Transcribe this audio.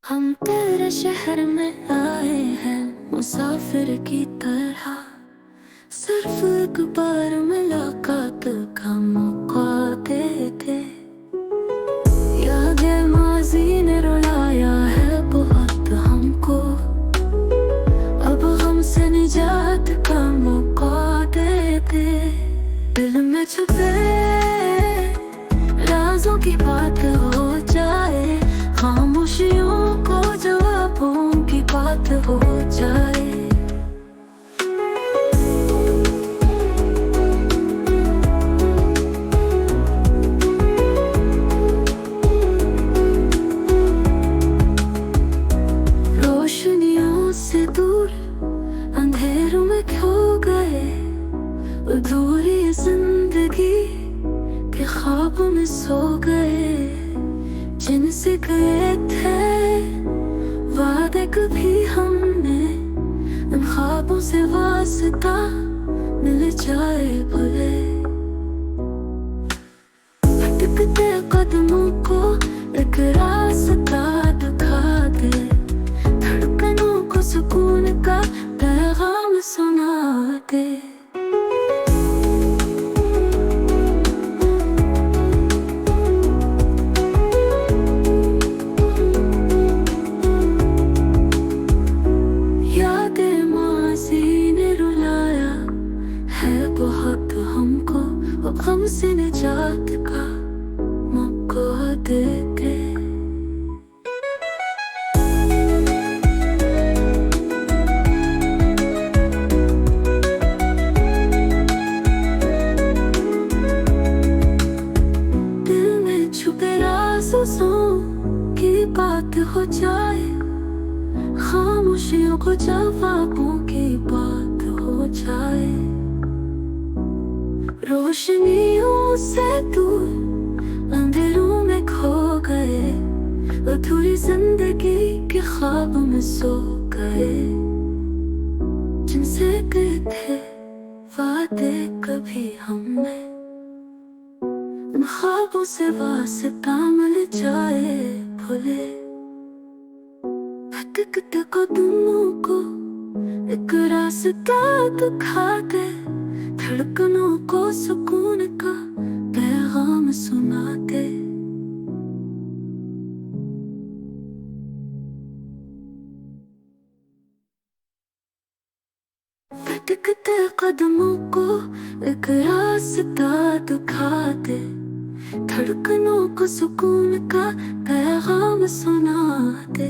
हम तेरे शहर में आए हैं मुसाफिर की तरह। सिर्फ एक बार मुलाकात का मौका दे दे। यादें माजी ने रुलाया है बहुत हमको। अब हमसे निजात का मौका दे दे। दिल में छुपे राजों की बात हो जाए, खामोशियों को जवाबों की बात हो जाए। रोशनियों से दूर अंधेरों में खो गए, अधूरी जिंदगी के ख्वाब में सो गए। जिनसे गए थे वादे कभी हमने, उन ख्वाबों से वास्ता मिल जाए भले। भटकते कदमों को एक रास्ता दिखा दे, धड़कनों को सुकून का पैगाम सुना दे। बहुत हमको अब हमसे निजात का मौका दे दे। दिल में छुपे राज़ों की बात हो जाए, खामोशियों को जवाबों की बात हो जाए। रोशनियों से दूर अंधेरों में खो गए, अधूरी जिंदगी के ख्वाब में सो गए। जिनसे गए थे वादे कभी हमने, उन ख्वाबों से वास्ता मिल जाए भले। भटकते कदमों को एक रास्ता दिखा दे, धड़कनों को सुकून का पैगाम सुना दे। भटकते कदमों को एक रास्ता दिखा दे, धड़कनों को सुकून का पैगाम सुना दे।